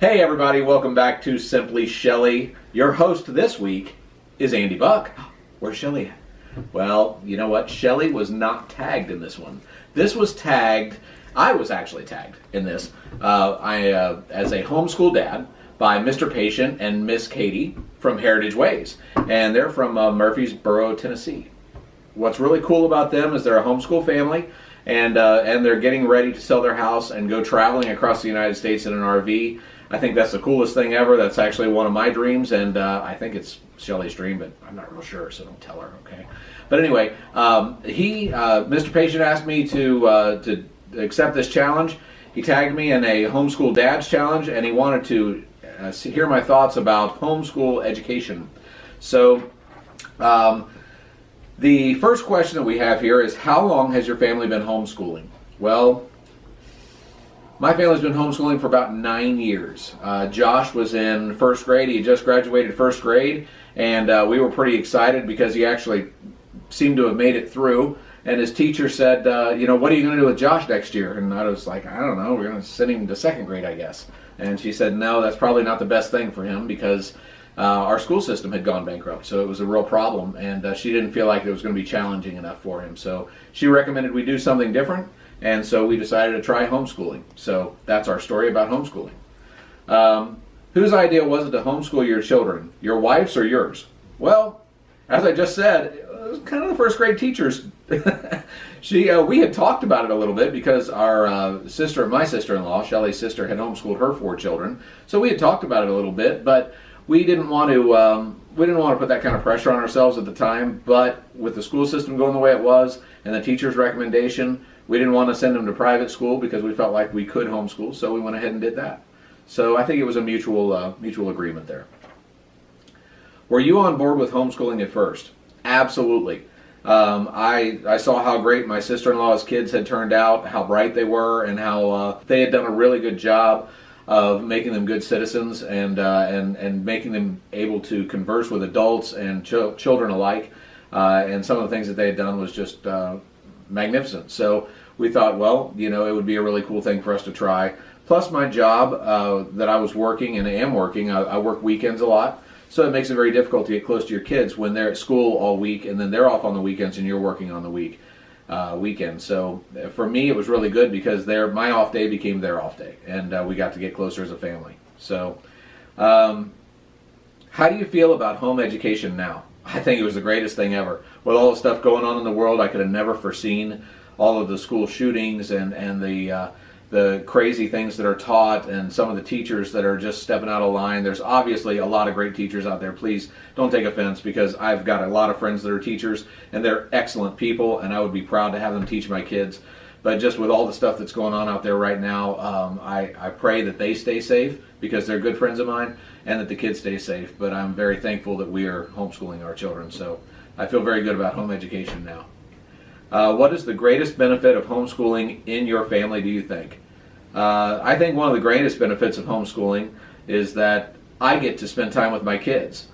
Hey everybody, welcome back to Simply Shelly. Your host this week is Andy Buck. Where's Shelly at? Well, you know what? Shelly was not tagged in this one. This was tagged, I was actually tagged in this, as a homeschool dad by Mr. Patient and Miss Katie from Heritage Ways. And they're from Murfreesboro, Tennessee. What's really cool about them is they're a homeschool family, and they're getting ready to sell their house and go traveling across the United States in an RV. I think that's the coolest thing ever. That's actually one of my dreams, and I think it's Shelly's dream, but I'm not real sure, so don't tell her, okay? But anyway, Mr. Patient asked me to accept this challenge. He tagged me in a Homeschool Dads Challenge, and he wanted to hear my thoughts about homeschool education. So, the first question that we have here is, how long has your family been homeschooling? Well, my family's been homeschooling for about 9 years. Josh was in first grade. He had just graduated first grade, and we were pretty excited because he actually seemed to have made it through. And his teacher said, what are you going to do with Josh next year? And I was like, I don't know. We're going to send him to second grade, I guess. And she said, no, that's probably not the best thing for him because our school system had gone bankrupt. So it was a real problem, and she didn't feel like it was going to be challenging enough for him. So she recommended we do something different. And so we decided to try homeschooling. So that's our story about homeschooling. Whose idea was it to homeschool your children? Your wife's or yours? Well, as I just said, it was kind of the first grade teachers. We had talked about it a little bit because our my sister-in-law, Shelly's sister, had homeschooled her 4 children. So we had talked about it a little bit, but we didn't want to put that kind of pressure on ourselves at the time. But with the school system going the way it was and the teacher's recommendation, we didn't want to send them to private school because we felt like we could homeschool, so we went ahead and did that. So I think it was a mutual agreement there. Were you on board with homeschooling at first? Absolutely. I saw how great my sister-in-law's kids had turned out, how bright they were, and how they had done a really good job of making them good citizens and making them able to converse with adults and children alike. And some of the things that they had done was just magnificent. So we thought, well, it would be a really cool thing for us to try. Plus my job that I was working and am working, I work weekends a lot. So it makes it very difficult to get close to your kids when they're at school all week and then they're off on the weekends and you're working on the weekend. So for me, it was really good because my off day became their off day, and we got to get closer as a family. So how do you feel about home education now? I think it was the greatest thing ever. With all the stuff going on in the world, I could have never foreseen all of the school shootings and the crazy things that are taught, and some of the teachers that are just stepping out of line. There's obviously a lot of great teachers out there. Please don't take offense, because I've got a lot of friends that are teachers, and they're excellent people, and I would be proud to have them teach my kids. But just with all the stuff that's going on out there right now, I pray that they stay safe, because they're good friends of mine, and that the kids stay safe. But I'm very thankful that we are homeschooling our children, so I feel very good about home education now. What is the greatest benefit of homeschooling in your family, do you think? I think one of the greatest benefits of homeschooling is that I get to spend time with my kids.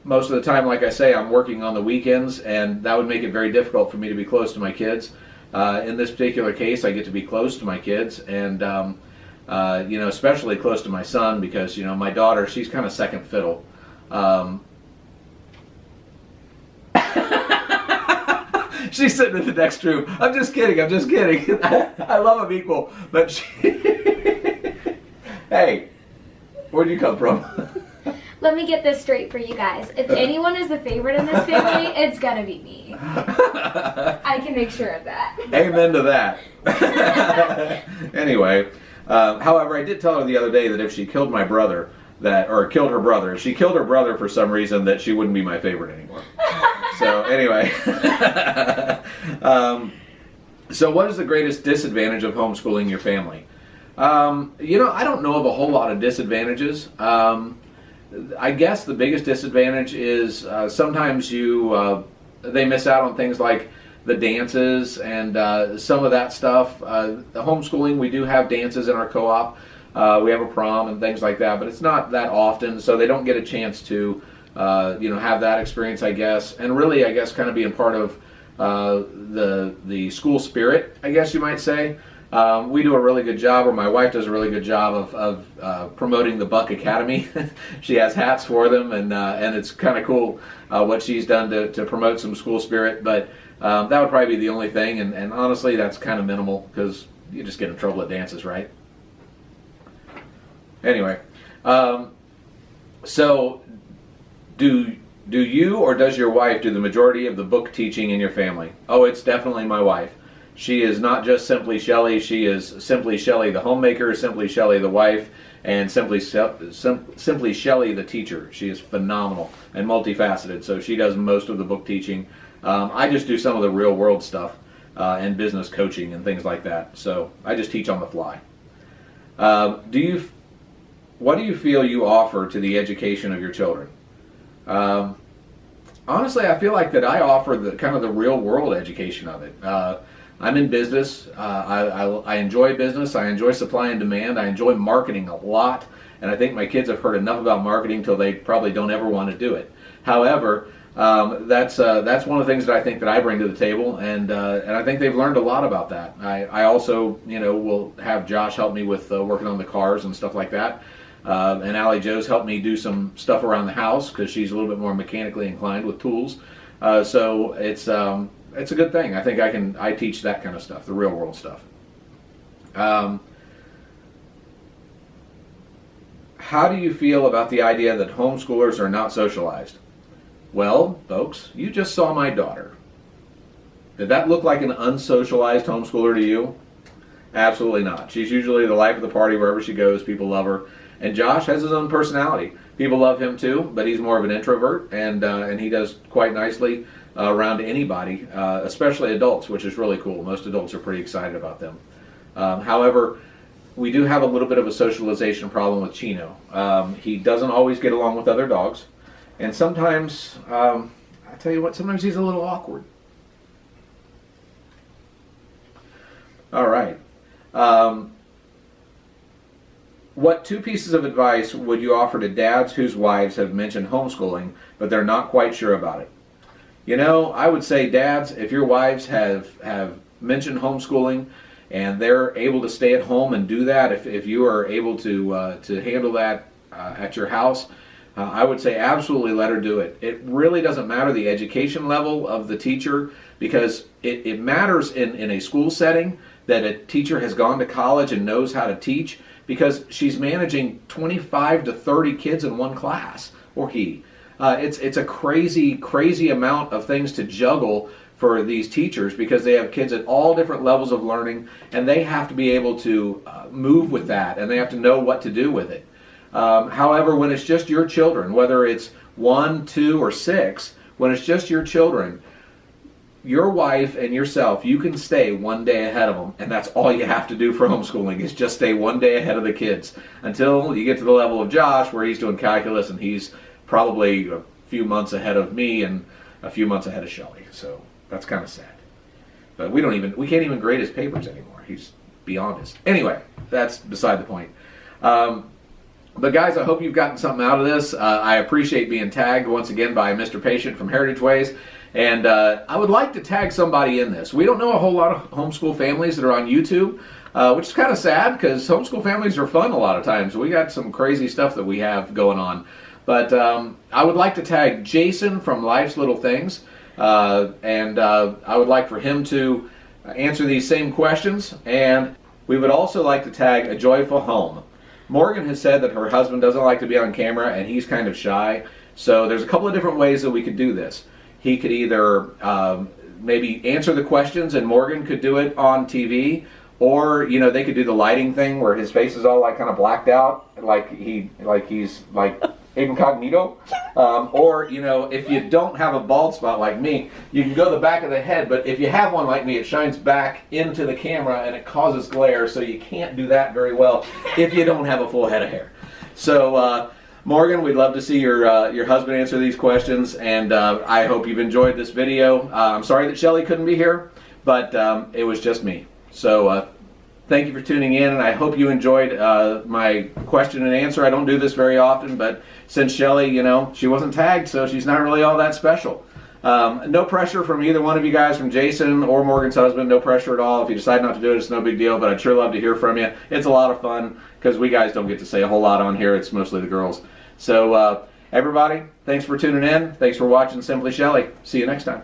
Most of the time, like I say, I'm working on the weekends, and that would make it very difficult for me to be close to my kids. In this particular case, I get to be close to my kids, and especially close to my son, because my daughter, she's kind of second fiddle. She's sitting in the next room. I'm just kidding. I love them equal, but hey, where'd you come from? Let me get this straight for you guys. If anyone is the favorite in this family, it's gonna be me. I can make sure of that. Amen to that. Anyway, however, I did tell her the other day that if she killed my brother, killed her brother, if she killed her brother for some reason, that she wouldn't be my favorite anymore. So anyway, so what is the greatest disadvantage of homeschooling your family? I don't know of a whole lot of disadvantages. I guess the biggest disadvantage is sometimes they miss out on things like the dances and some of that stuff. The homeschooling, we do have dances in our co-op. We have a prom and things like that, but it's not that often, so they don't get a chance to have that experience, I guess. And really, I guess, kind of being part of the school spirit, I guess you might say. We do a really good job, or my wife does a really good job of promoting the Buck Academy. She has hats for them, and it's kind of cool what she's done to promote some school spirit. But that would probably be the only thing, and honestly, that's kind of minimal because you just get in trouble at dances, right? Anyway, so do you or does your wife do the majority of the book teaching in your family? Oh, it's definitely my wife. She is not just SimplyShelly, she is SimplyShelly the homemaker, SimplyShelly the wife, and SimplyShelly the teacher. She is phenomenal and multifaceted, so she does most of the book teaching. I just do some of the real world stuff and business coaching and things like that, so I just teach on the fly. What do you feel you offer to the education of your children? Honestly, I feel like that I offer the kind of the real world education of it. I'm in business. I enjoy business. I enjoy supply and demand. I enjoy marketing a lot, and I think my kids have heard enough about marketing till they probably don't ever want to do it. However, that's one of the things that I think that I bring to the table, and I think they've learned a lot about that. I also, will have Josh help me with working on the cars and stuff like that. And Allie Joe's helped me do some stuff around the house because she's a little bit more mechanically inclined with tools. So it's a good thing. I think I teach that kind of stuff, the real world stuff. How do you feel about the idea that homeschoolers are not socialized? Well, folks, you just saw my daughter. Did that look like an unsocialized homeschooler to you? Absolutely not. She's usually the life of the party wherever she goes. People love her. And Josh has his own personality. People love him too, but he's more of an introvert, and he does quite nicely around anybody, especially adults, which is really cool. Most adults are pretty excited about them. However, we do have a little bit of a socialization problem with Chino. He doesn't always get along with other dogs, and sometimes, I tell you what, sometimes he's a little awkward. All right. What 2 pieces of advice would you offer to dads whose wives have mentioned homeschooling, but they're not quite sure about it? I would say, dads, if your wives have mentioned homeschooling and they're able to stay at home and do that, if you are able to handle that at your house, I would say absolutely let her do it. It really doesn't matter the education level of the teacher, because it matters in a school setting that a teacher has gone to college and knows how to teach, because she's managing 25 to 30 kids in one class, or he. It's a crazy amount of things to juggle for these teachers, because they have kids at all different levels of learning, and they have to be able to move with that, and they have to know what to do with it. However, when it's just your children, whether it's 1, 2, or 6, when it's just your children, your wife and yourself, you can stay one day ahead of them, and that's all you have to do for homeschooling, is just stay one day ahead of the kids until you get to the level of Josh where he's doing calculus, and he's probably a few months ahead of me and a few months ahead of Shelly. So that's kind of sad. But we can't even grade his papers anymore. He's beyond us. Anyway, that's beside the point. But guys, I hope you've gotten something out of this. I appreciate being tagged once again by Mr. Patient from Heritage Ways. And I would like to tag somebody in this. We don't know a whole lot of homeschool families that are on YouTube, which is kind of sad, because homeschool families are fun a lot of times. We got some crazy stuff that we have going on. But I would like to tag Jason from Life's Little Things. And I would like for him to answer these same questions. And we would also like to tag A Joyful Home. Morgan has said that her husband doesn't like to be on camera, and he's kind of shy. So there's a couple of different ways that we could do this. He could either maybe answer the questions and Morgan could do it on TV, or they could do the lighting thing where his face is all like kind of blacked out, like he's incognito. Or if you don't have a bald spot like me, you can go to the back of the head, but if you have one like me, it shines back into the camera and it causes glare, so you can't do that very well if you don't have a full head of hair. So Morgan, we'd love to see your husband answer these questions, and I hope you've enjoyed this video. I'm sorry that Shelly couldn't be here, but it was just me. So thank you for tuning in, and I hope you enjoyed my question and answer. I don't do this very often, but since Shelly, she wasn't tagged, so she's not really all that special. No pressure from either one of you guys, from Jason or Morgan's husband. No pressure at all. If you decide not to do it, it's no big deal, but I'd sure love to hear from you. It's a lot of fun because we guys don't get to say a whole lot on here. It's mostly the girls. So everybody, thanks for tuning in. Thanks for watching Simply Shelly. See you next time.